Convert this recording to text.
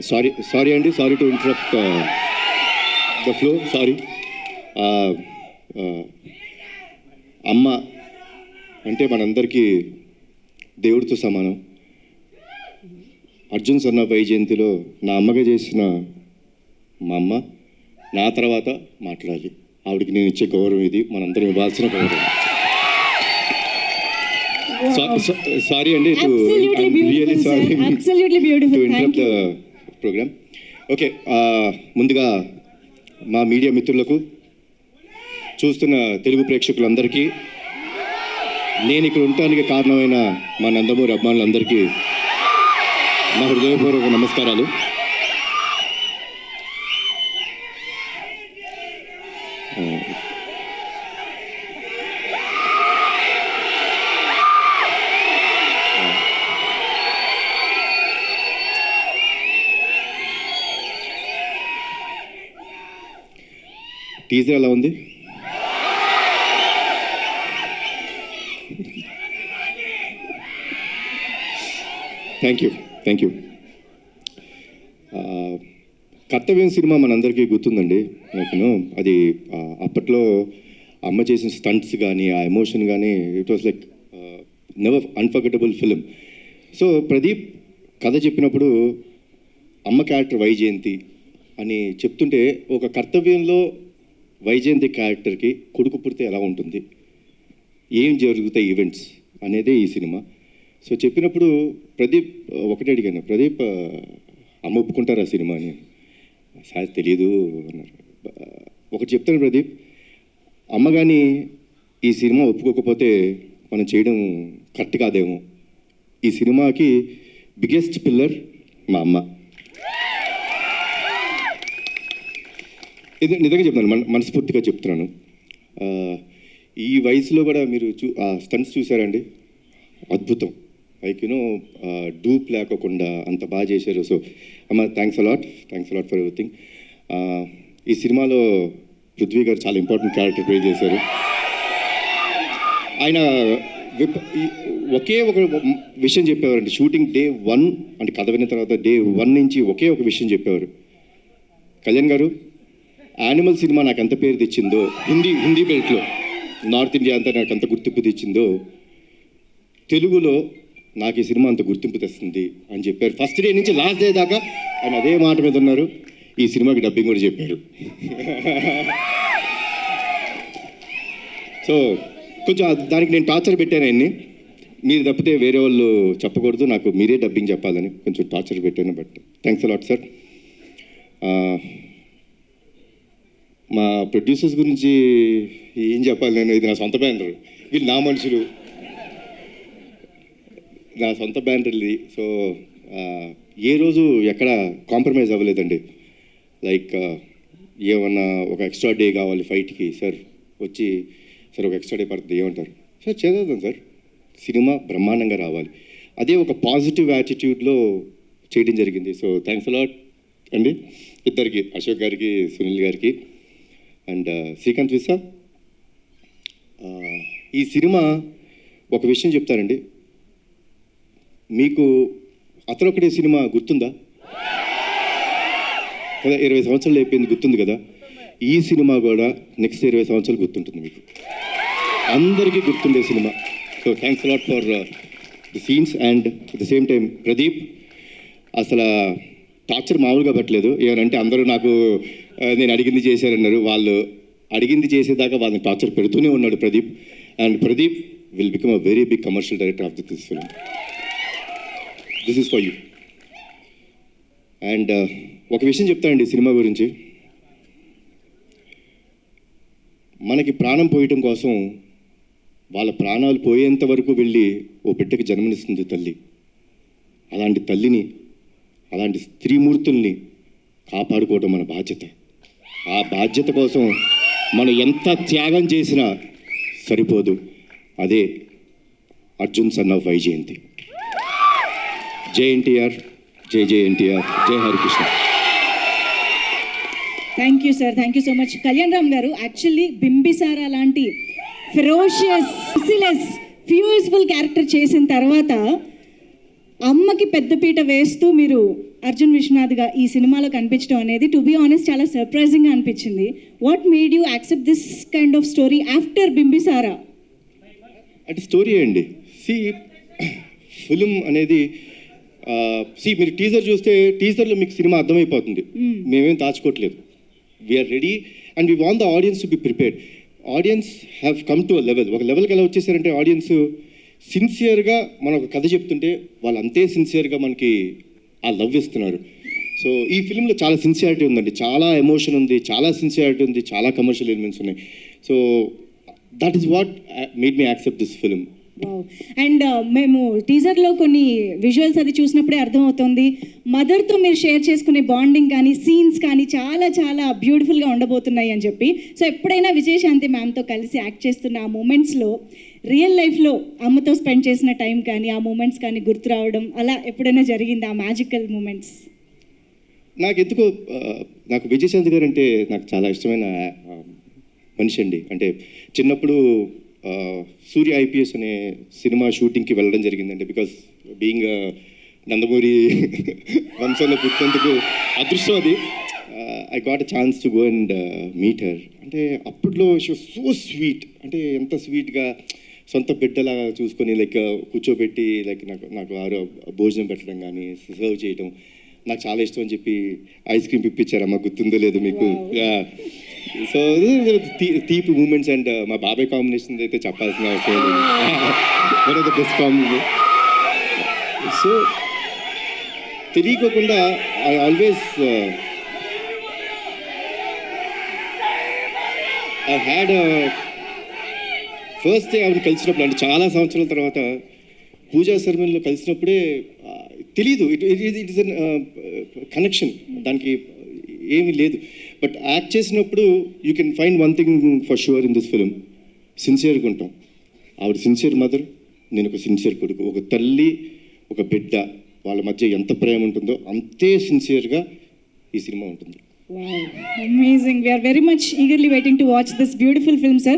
Sorry అండి, sorry to interrupt the flow, sorry. అమ్మ అంటే మనందరికీ దేవుడితో సమానం. అర్జున్ సన్ ఆఫ్ వైజయంతిలో నా అమ్మగా చేసిన మా అమ్మ నా తర్వాత మాట్లాడాలి. ఆవిడకి నేను ఇచ్చే గౌరవం ఇది, మనందరం ఇవ్వాల్సిన గౌరవం. సారీ అండి, really sorry to interrupt the programme. Okay, ముందుగా మా మీడియా మిత్రులకు, చూస్తున్న తెలుగు ప్రేక్షకులందరికీ, నేను ఇక్కడ ఉండటానికి కారణమైన మా నందమూరి అభిమానులందరికీ నా హృదయపూర్వక నమస్కారాలు. టీజర్ ఎలా ఉంది? Thank you. కర్తవ్యం సినిమా మనందరికీ గుర్తుందండి. నేను అది అప్పట్లో అమ్మ చేసిన స్టంట్స్ కానీ, ఆ ఎమోషన్ కానీ, it was like never unforgettable film. So Pradeep కథ చెప్పినప్పుడు అమ్మ క్యారెక్టర్ వైజయంతి అని చెప్తుంటే, ఒక కర్తవ్యంలో వైజయంతి క్యారెక్టర్కి కొడుకు పుడితే ఎలా ఉంటుంది, ఏం జరుగుతాయి ఈవెంట్స్ అనేదే ఈ సినిమా. సో చెప్పినప్పుడు ప్రదీప్ ఒకటే అడిగాను, ప్రదీప్ అమ్మ ఒప్పుకుంటారా సినిమా అని. సార్ తెలీదు అన్నారు. ఒకటి చెప్తాను ప్రదీప్, అమ్మ కానీ ఈ సినిమా ఒప్పుకోకపోతే మనం చేయడం కరెక్ట్ కాదేమో. ఈ సినిమాకి బిగ్గెస్ట్ పిల్లర్ మా అమ్మ. ఇది నిజంగా చెప్తున్నాను, మనస్ఫూర్తిగా చెప్తున్నాను. ఈ వయసులో కూడా మీరు స్టంట్స్ చూసారండి, అద్భుతం. లైక్ డూప్ లేకోకుండా అంత బాగా చేశారు. సో అమ్మ, థ్యాంక్స్ అలాట్ ఫర్ ఎవ్రీథింగ్. ఈ సినిమాలో పృథ్వీ గారు చాలా ఇంపార్టెంట్ క్యారెక్టర్ ప్లే చేశారు. ఆయన ఒకే ఒక విషయం చెప్పేవారండి. షూటింగ్ డే 1 అంటే కథ విన్న తర్వాత డే 1 నుంచి ఒకే ఒక విషయం చెప్పేవారు, కళ్యాణ్ గారు యానిమల్ సినిమా నాకు ఎంత పేరు తెచ్చిందో, హిందీ బెల్ట్లో నార్త్ ఇండియా అంతా నాకు అంత గుర్తింపు తెచ్చిందో, తెలుగులో నాకు ఈ సినిమా అంత గుర్తింపు తెస్తుంది అని చెప్పారు. ఫస్ట్ డే నుంచి లాస్ట్ డే దాకా ఆయన అదే మాట మీద ఉన్నారు. ఈ సినిమాకి డబ్బింగ్ కూడా చెప్పారు. సో కొంచెం దానికి నేను టార్చర్ పెట్టాను ఆయన్ని. మీరు తప్పితే వేరే వాళ్ళు చెప్పకూడదు, నాకు మీరే డబ్బింగ్ చెప్పాలని కొంచెం టార్చర్ పెట్టాను. But thanks a lot sir. మా ప్రొడ్యూసర్స్ గురించి ఏం చెప్పాలి నేను, ఇది నా సొంత బ్యానర్, వీళ్ళు నా మనుషులు, నా సొంత బ్యానర్ ఇది. సో ఏ రోజు ఎక్కడ కాంప్రమైజ్ అవ్వలేదండి. లైక్ ఏమన్నా ఒక ఎక్స్ట్రా డే కావాలి ఫైట్కి, సార్ వచ్చి సార్ ఒక ఎక్స్ట్రా డే పడుతుంది ఏమంటారు, సార్ చేద్దాం సార్, సినిమా బ్రహ్మాండంగా రావాలి. అదే ఒక పాజిటివ్ యాటిట్యూడ్లో చేయడం జరిగింది. సో థ్యాంక్స్ అలాట్ అండి ఇద్దరికి, అశోక్ గారికి, సునీల్ గారికి అండ్ శ్రీకాంత్ విసా. ఈ సినిమా ఒక విషయం చెప్తారండి, మీకు అతనొక్కడే సినిమా గుర్తుందా కదా, 20 సంవత్సరాలు అయిపోయింది, గుర్తుంది కదా. ఈ సినిమా కూడా నెక్స్ట్ 20 సంవత్సరాలు గుర్తుంటుంది మీకు, అందరికీ గుర్తుండే cinema. So thanks a lot for the scenes. And at the same time Pradeep అసలు టార్చర్ మామూలుగా పట్టలేదు. ఏమనంటే అందరూ నాకు నేను అడిగింది చేశారన్నారు, వాళ్ళు అడిగింది చేసేదాకా వాళ్ళని టార్చర్ పెడుతూనే ఉన్నాడు Pradeep. And Pradeep will become a very big commercial director of this film. This is for you. And ఒక విషయం చెప్తానండి సినిమా గురించి. మనకి ప్రాణం పోయటం కోసం వాళ్ళ ప్రాణాలు పోయేంత వరకు వెళ్ళి ఓ బిడ్డకి జన్మనిస్తుంది తల్లి. అలాంటి తల్లిని, అలాంటి స్త్రీమూర్తుల్ని కాపాడుకోవడం మన బాధ్యత. ఆ బాధ్యత కోసం మనం ఎంత త్యాగం చేసినా సరిపోదు. అదే అర్జున్ సన్ ఆఫ్ వైజయంతి. జై ఎన్టీఆర్, జై ఎన్టీఆర్, జై Harikrishna. Thank you sir, thank you so much. Kalyan Ram గారు, యాక్చువల్లీ బింబిసారా లాంటి ఫెరోషియస్, ఫ్యూస్ఫుల్ క్యారెక్టర్ చేసిన తర్వాత అమ్మకి పెద్దపీట వేస్తూ మీరు అర్జున్ విశ్వనాథ్గా ఈ సినిమాలో కనిపించడం అనేది టు బీ ఆనెస్ట్ చాలా సర్ప్రైజింగ్గా అనిపించింది. What made you accept this kind of story after Bimbisara? అంటే స్టోరీ అండి. ఫిలిం అనేది మీరు టీజర్ చూస్తే టీజర్లో మీకు సినిమా అర్థమైపోతుంది. మేమేం దాచుకోవట్లేదు. We're ready and we want the audience to be prepared. Audience have come to a level. ఒక లెవెల్కి ఎలా వచ్చేసారంటే ఆడియన్స్ సిన్సియర్గా మనం ఒక కథ చెప్తుంటే వాళ్ళు అంతే సిన్సియర్గా మనకి ఆ లవ్ ఇస్తున్నారు. సో ఈ ఫిలింలో చాలా సిన్సియారిటీ ఉందండి, చాలా ఎమోషన్ ఉంది, చాలా సిన్సియారిటీ ఉంది, చాలా కమర్షియల్ ఎలిమెంట్స్ ఉన్నాయి. So that is what made me accept this film. And మేము టీజర్లో కొన్ని విజువల్స్ అది చూసినప్పుడే అర్థమవుతుంది మదర్తో మీరు షేర్ చేసుకునే బాండింగ్ కానీ సీన్స్ కానీ చాలా చాలా బ్యూటిఫుల్గా ఉండబోతున్నాయి అని చెప్పి. సో ఎప్పుడైనా విజయశాంతి మ్యామ్తో కలిసి యాక్ట్ చేస్తున్న ఆ మూమెంట్స్లో రియల్ లైఫ్లో అమ్మతో స్పెండ్ చేసిన టైం కానీ ఆ మూమెంట్స్ కానీ గుర్తు రావడం అలా ఎప్పుడైనా జరిగింది ఆ మ్యాజికల్ మూమెంట్స్? నాకు విజయశాంతి గారు అంటే నాకు చాలా ఇష్టమైన మనిషి అండి. అంటే చిన్నప్పుడు సూర్య ఐపీఎస్ అనే సినిమా షూటింగ్కి వెళ్ళడం జరిగిందండి. బికాస్ బీయింగ్ నందమూరి వంశంలో పుట్టినందుకు అదృష్టం అది. I got a chance to go and meet her. అంటే అప్పట్లో షీ వాస్ సో స్వీట్. అంటే ఎంత స్వీట్గా సొంత బిడ్డలా చూసుకొని లైక్ కూర్చోబెట్టి లైక్ నాకు భోజనం పెట్టడం కానీ సర్వ్ చేయడం నాకు చాలా ఇష్టం అని చెప్పి ఐస్ క్రీమ్ పిప్పించారమ్మా, గుర్తుందో లేదు మీకు? సో తీపి మూమెంట్స్ అండ్ మా బాబాయ్ కాంబినేషన్ అయితే చెప్పాల్సిన అవసరం లేదు. One of the best combination. So తెలియకోకుండా I always I had first day ఆవిడ కలిసినప్పుడు అంటే చాలా సంవత్సరాల తర్వాత పూజా సెరమనీలో కలిసినప్పుడే తెలీదు ఇట్ ఇస్ అన్ కనెక్షన్, దానికి ఏమీ లేదు. బట్ యాక్ట్ చేసినప్పుడు you can find one thing for sure in this film, సిన్సియర్గా ఉంటాం. ఆవిడ సిన్సియర్ మదర్, నేను ఒక సిన్సియర్ కొడుకు. ఒక తల్లి ఒక బిడ్డ వాళ్ళ మధ్య ఎంత ప్రేమ ఉంటుందో అంతే సిన్సియర్గా ఈ సినిమా ఉంటుంది. Wow, amazing. We are very much eagerly waiting to watch this beautiful film, sir.